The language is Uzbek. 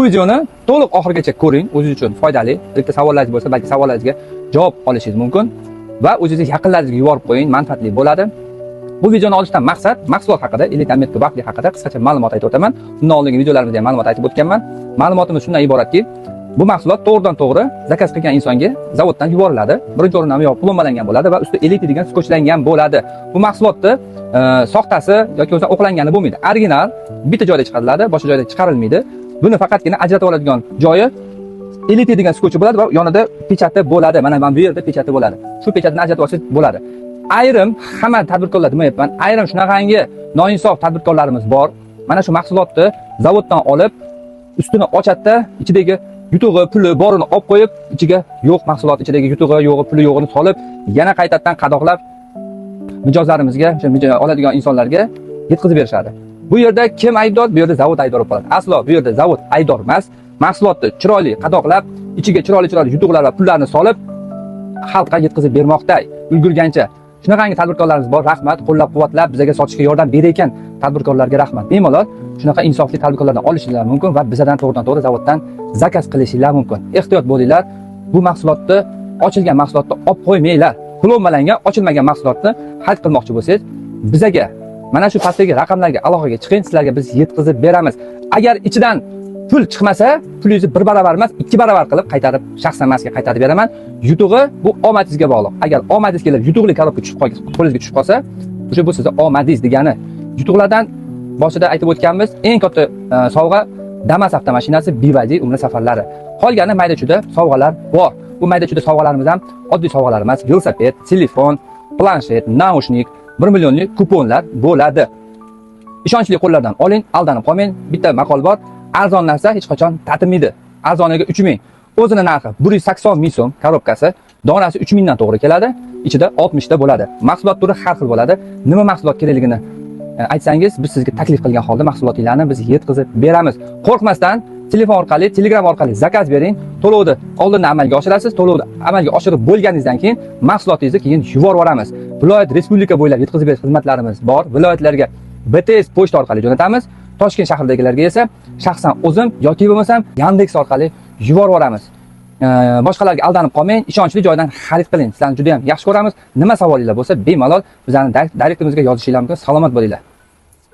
Bu videoni to'liq oxirigacha ko'ring, o'zingiz uchun foydali. Bitta savollaringiz bo'lsa, balki savollaringizga javob olishingiz mumkin va o'zingiz yaqinlaringizga yuborib qo'ying, manfaatli bo'ladi. Bu videoni olishdan maqsad mahsulot haqida, elitametri vaqtli haqida qisqacha ma'lumot aytib o'taman. Bundan oldingi videolarimizda ham ma'lumot aytib o'tganman. Ma'lumotimiz shundan iboratki, bu mahsulot to'g'ridan-to'g'ri zakaz qilgan insonga zavoddan yuboriladi. Birinchi o'rindan yo plombalangan bo'ladi va usti elitadigan skochlangan bo'ladi. Bu mahsulotni soxtasi yoki o'zi o'qlangani bo'lmaydi. Original bitta joyda chiqariladi, boshqa joyda chiqarilmaydi. Buni faqatgina ajratib oladigan joyi elitadigan skochi bo'ladi va yonida pechati bo'ladi. Mana bu yerda pechati bo'ladi. Shu pechatni ajratib olsangiz bo'ladi. Ayrim hamma tadbirkorlar demayapman, ayrim shunaqangi noinsof tadbirkorlarimiz bor. Mana shu mahsulotni zavoddan olib, ustini ochadi, ichidagi yutug'i, puli borini olib qo'yib, ichiga yo'q mahsulot, ichidagi yutug'i, yo'g'i, puli yo'g'ini solib, yana qaytadan qadoqlab mijozlarimizga, o'sha oladigan insonlarga yetkazib berishadi. Bu yerda kim aybdor? Bu yerda zavod aybdor bo'ladi. Aslo bu yerda zavod aybdor emas. Mahsulotni chiroyli qadoqlab, ichiga chiroyli yutug'lar va pullarni solib, xalqqa yetkazib bermoqda ulgurgancha. Shunaqangi tadbirkorlarimiz bor. Rahmat, qo'llab-quvvatlab bizga sotishga yordam berayotgan tadbirkorlarga rahmat. Bemalol shunaqa insofli tadbirkorlardan olishinglar mumkin va bizdan to'g'ridan-to'g'ri zavoddan zakaz qilishinglar mumkin. Ehtiyot bo'linglar. Bu mahsulotni, ochilgan mahsulotni olib qo'ymanglar. Plombalangan, ochilmagan mahsulotni xarid qilmoqchi bo'lsangiz, bizaga mana shu pastdagi raqamlarga aloqaga chiqing, sizlarga biz yetkazib beramiz. Agar ichidan pul chiqmasa, pulingizni 1 baravar emas, 2 baravar qilib qaytarib, shaxsan masga qaytarib beraman. Yutug'i bu omadingizga bog'liq. Agar omadingiz kelib, yutuqli korobka tushib qolsa, qo'lingizga tushib qolsa, o'sha bu sizning omadingiz degani. Yutuqlardan boshida aytib o'tganmiz, eng katta sovg'a Damas avtomashinasi BYD umra safarlari. Qolgani mayda-chuda sovg'alar bor. Bu mayda-chuda sovg'alarimiz ham oddiy sovg'alar emas, velosiped, telefon, planshet, naushnik, 1 millionlik kuponlar bo'ladi. Ishonchli qo'llardan oling, aldanib qolmang. Bitta maqol bor, arzon narsa hech qachon tatilmaydi. Arzoniga 3 ming. O'zini narxi 180 ming so'm korobkasi, donasi 3 mingdan to'g'ri keladi. Ichida 60 ta bo'ladi. Mahsulot turi har xil bo'ladi. Nima mahsulot kerakligini aytsangiz, biz sizga taklif qilgan holda mahsulotlarni biz yetkazib beramiz. Qo'rqmasdan telefon orqali, Telegram orqali zakaz bering. To'lovni oldindan amalga oshirasiz. To'lovni amalga oshirib bo'lganingizdan keyin mahsulotingizni keyin yuborib yuboramiz. Viloyat, respublika bo'ylab yetkazib berish xizmatlarimiz bor. Viloyatlarga BTS pochta orqali jo'natamiz. Toshkent shahridagilarga esa shaxsan o'zim yoki bo'lmasam Yandex orqali yuborib yuboramiz. Boshqalarga aldanib qolmang, ishonchli joydan xarid qiling. Sizlarni juda ham yaxshi ko'ramiz. Nima savolinglar bo'lsa, bemalol bizlarning direktimizga yozishinglar mumkin. Salomat bo'linglar.